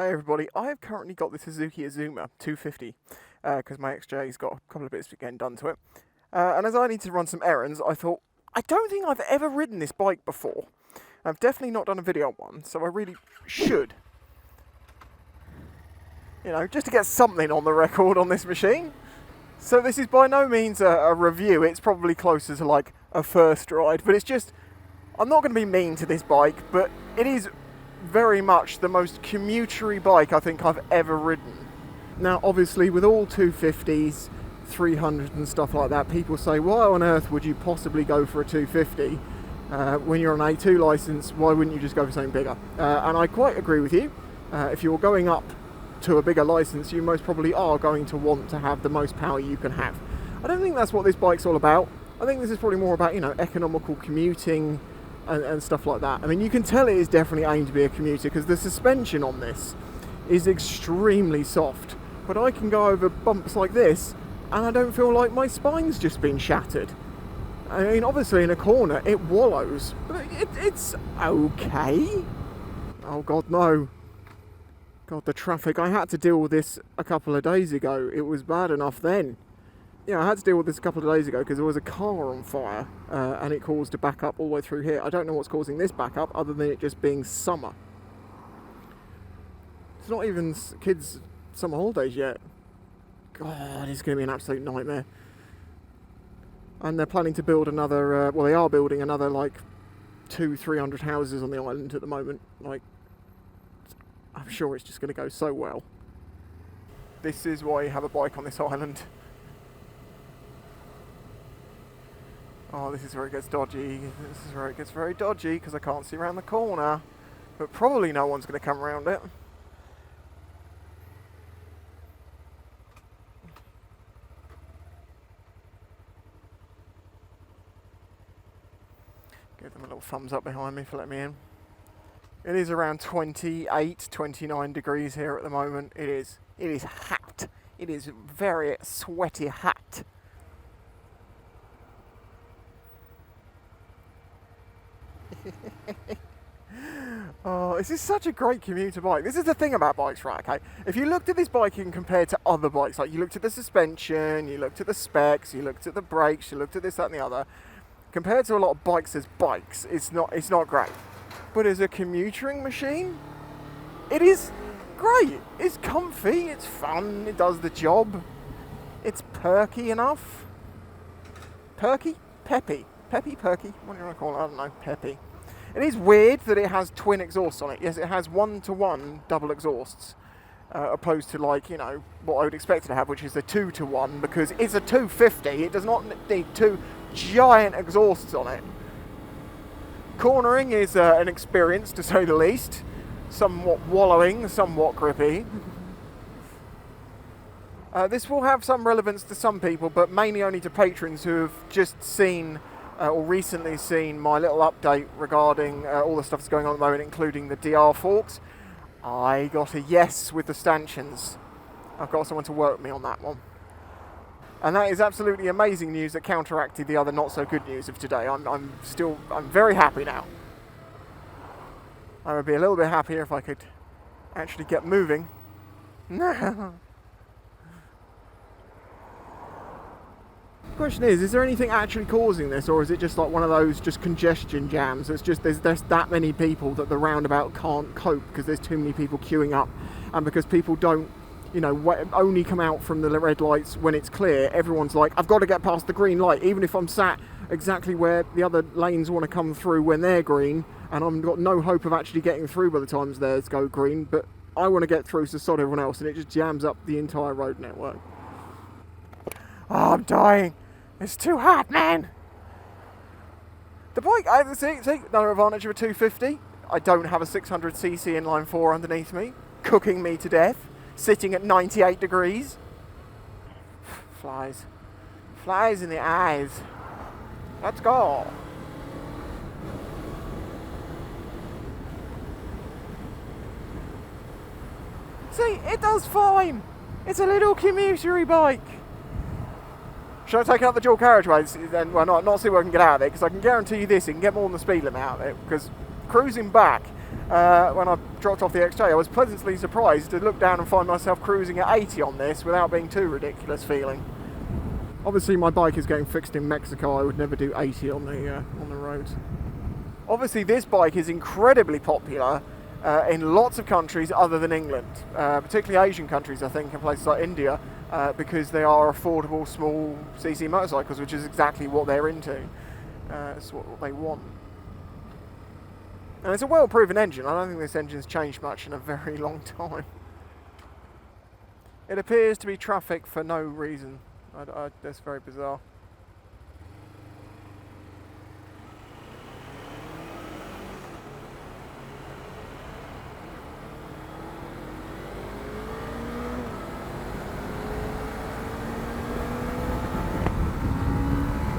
Hi everybody, I have currently got the Suzuki Zuma 250 because my XJ's got a couple of bits getting done to it. And as I need to run some errands, I thought, I don't think I've ever ridden this bike before. I've definitely not done a video on one, so I really should. You know, just to get something on the record on this machine. So this is by no means a review, it's probably closer to like a first ride, but it's just, I'm not going to be mean to this bike, but it is very much the most commutery bike I think I've ever ridden. Now obviously with all 250s, 300s and stuff like that, people say why on earth would you possibly go for a 250 when you're on an A2 license? Why wouldn't you just go for something bigger? And I quite agree with you. If you're going up to a bigger license, you most probably are going to want to have the most power you can have. I don't think that's what this bike's all about. I think this is probably more about, you know, economical commuting and stuff like that. I mean, you can tell it is definitely aimed to be a commuter because the suspension on this is extremely soft. But I can go over bumps like this and I don't feel like my spine's just been shattered. I mean, obviously in a corner it wallows, but it's okay. Oh God, no. God, the traffic. I had to deal with this a couple of days ago. It was bad enough then. Yeah, I had to deal with this a couple of days ago because there was a car on fire and it caused a backup all the way through here. I don't know what's causing this backup other than it just being summer. It's not even kids' summer holidays yet. God, it's going to be an absolute nightmare. And they're planning to build another, well, they are building another like 200-300 houses on the island at the moment. Like, I'm sure it's just going to go so well. This is why you have a bike on this island. Oh, this is where it gets dodgy. This is where it gets very dodgy because I can't see around the corner. But probably no one's going to come around it. Give them a little thumbs up behind me for letting me in. It is around 28, 29 degrees here at the moment. It is hot. It is very sweaty hot. Oh, this is such a great commuter bike. This is the thing about bikes, right? Okay, if you looked at this bike and compared to other bikes, like you looked at the suspension, you looked at the specs, you looked at the brakes, you looked at this, that, and the other, compared to a lot of bikes as bikes, it's not great. But as a commutering machine, it is great. It's comfy, it's fun, it does the job. It's perky enough. Perky? Peppy. Peppy, perky, what do you want to call it? I don't know, peppy. It is weird that it has twin exhausts on it. Yes, it has 1-to-1 double exhausts, opposed to like, you know, what I would expect it to have, which is the 2-to-1, because it's a 250. It does not need two giant exhausts on it. Cornering is an experience, to say the least. Somewhat wallowing, somewhat grippy. This will have some relevance to some people, but mainly only to patrons who have just seen or recently seen my little update regarding all the stuff that's going on at the moment, including the DR forks. I got a yes with the stanchions. I've got someone to work with me on that one. And that is absolutely amazing news that counteracted the other not so good news of today. I'm very happy now. I would be a little bit happier if I could actually get moving. The question is there anything actually causing this, or is it just like one of those just congestion jams? It's just there's that many people that the roundabout can't cope because there's too many people queuing up, and because people don't, you know, only come out from the red lights when it's clear. Everyone's like, I've got to get past the green light, even if I'm sat exactly where the other lanes want to come through when they're green, and I've got no hope of actually getting through by the time theirs go green, but I want to get through to sod everyone else, and it just jams up the entire road network. Oh, I'm dying. It's too hot, man. The bike, I see, another advantage of a 250. I don't have a 600cc inline 4 underneath me, cooking me to death, sitting at 98 degrees. Flies. Flies in the eyes. Let's go. See, it does fine. It's a little commutery bike. Should I take out the dual carriageways then? Well, not see where I can get out of it, because I can guarantee you this, you can get more than the speed limit out of it, because cruising back when I dropped off the XJ, I was pleasantly surprised to look down and find myself cruising at 80 on this without being too ridiculous feeling. Obviously my bike is getting fixed in Mexico. I would never do 80 on the roads. Obviously this bike is incredibly popular in lots of countries other than England, particularly Asian countries, I think, in places like India, because they are affordable small cc motorcycles, which is exactly what they're into. It's what they want. And it's a well-proven engine. I don't think this engine's changed much in a very long time. It appears to be traffic for no reason. That's very bizarre.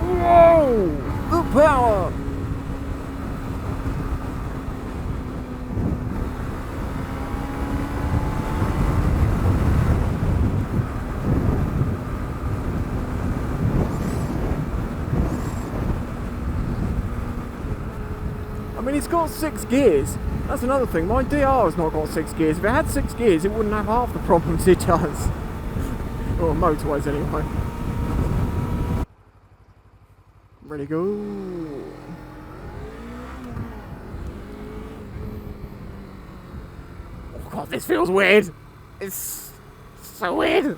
Whoa! The power! I mean, it's got 6 gears. That's another thing. My DR has not got 6 gears. If it had 6 gears, it wouldn't have half the problems it does. Or motorways, anyway. Ready to go. Oh god, this feels weird. It's so weird.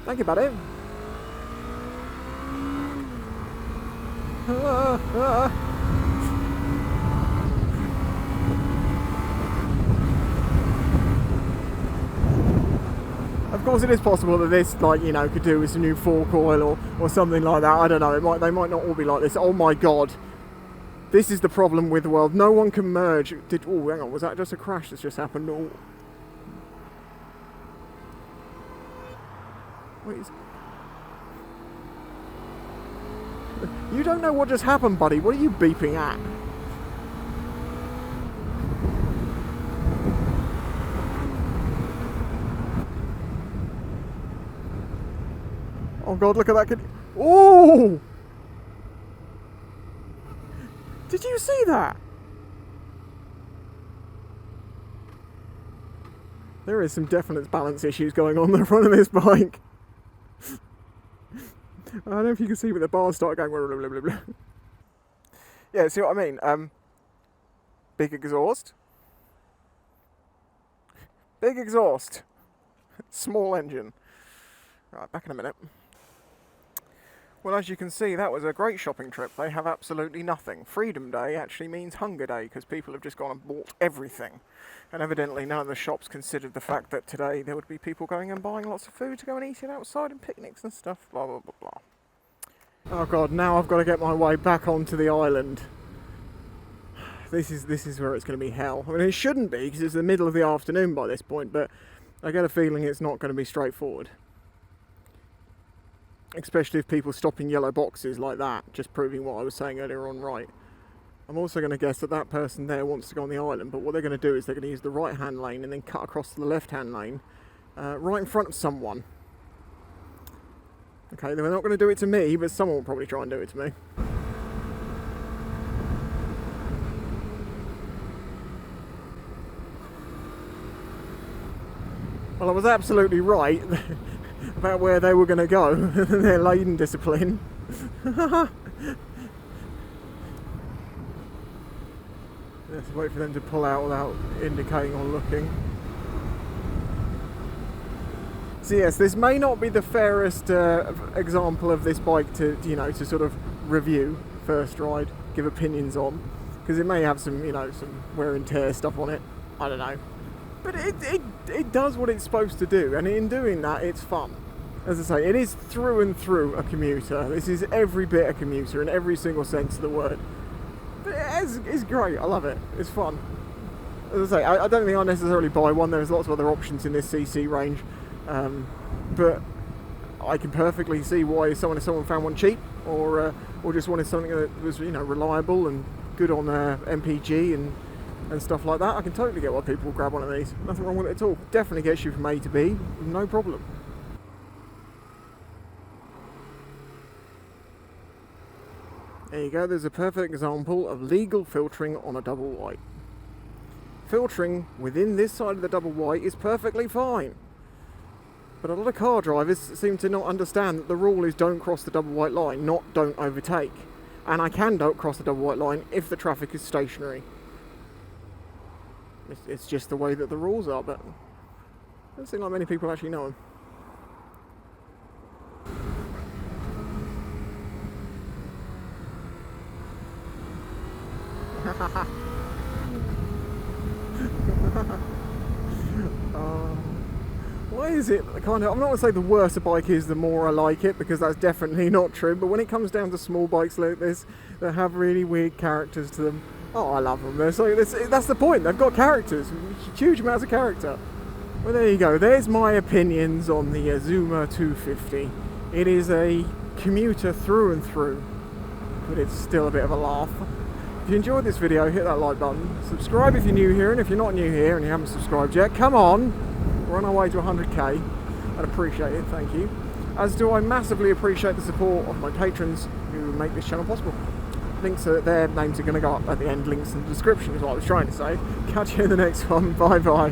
Thank you, buddy. Of course, it is possible that this, like, you know, could do with some new fork oil or something like that. I don't know. They might not all be like this. Oh my god, this is the problem with the world. No one can merge. Oh, hang on. Was that just a crash that's just happened? Oh. Wait, you don't know what just happened, buddy. What are you beeping at? Oh god, look at that kid. Oh! Did you see that? There is some definite balance issues going on the front of this bike. I don't know if you can see, but the bars start going blah, blah, blah, blah. Yeah, see what I mean? Big exhaust. Big exhaust. Small engine. Right, back in a minute. Well, as you can see, that was a great shopping trip. They have absolutely nothing. Freedom Day actually means Hunger Day, because people have just gone and bought everything. And evidently none of the shops considered the fact that today there would be people going and buying lots of food to go and eat it outside and picnics and stuff, blah, blah, blah, blah. Oh god, now I've got to get my way back onto the island. This is where it's going to be hell. I mean, it shouldn't be, because it's the middle of the afternoon by this point, but I get a feeling it's not going to be straightforward. Especially if people stop in yellow boxes like that, just proving what I was saying earlier on right. I'm also going to guess that that person there wants to go on the island, but what they're going to do is they're going to use the right-hand lane and then cut across to the left-hand lane, right in front of someone. Okay, they're not going to do it to me, but someone will probably try and do it to me. Well, I was absolutely right about where they were going to go, their laden discipline. Let's wait for them to pull out without indicating or looking. So yes, this may not be the fairest example of this bike to, you know, to sort of review first ride, give opinions on, because it may have some, you know, some wear and tear stuff on it. I don't know, but it does what it's supposed to do, and in doing that, it's fun. As I say, it is through and through a commuter. This is every bit a commuter in every single sense of the word. But it's great. I love it. It's fun. As I say, I don't think I'll necessarily buy one. There's lots of other options in this CC range. But I can perfectly see why someone found one cheap, or just wanted something that was, you know, reliable and good on MPG and stuff like that. I can totally get why people will grab one of these. Nothing wrong with it at all. Definitely gets you from A to B, no problem. There you go, there's a perfect example of legal filtering on a double white. Filtering within this side of the double white is perfectly fine. But a lot of car drivers seem to not understand that the rule is don't cross the double white line, not don't overtake. And I can don't cross the double white line if the traffic is stationary. It's just the way that the rules are, but it doesn't seem like many people actually know them. Why is it kind of, I'm not going to say the worse a bike is, the more I like it, because that's definitely not true, but when it comes down to small bikes like this that have really weird characters to them, oh, I love them. That's the point, they've got characters, huge amounts of character. Well, there you go, there's my opinions on the Zuma 250. It is a commuter through and through, but it's still a bit of a laugh. If you enjoyed this video, hit that like button, subscribe if you're new here, and if you're not new here and you haven't subscribed yet, come on, we're on our way to 100k, I'd appreciate it, thank you. As do I massively appreciate the support of my patrons who make this channel possible. Links are, their names are going to go up at the end, links in the description is what I was trying to say. Catch you in the next one, bye bye.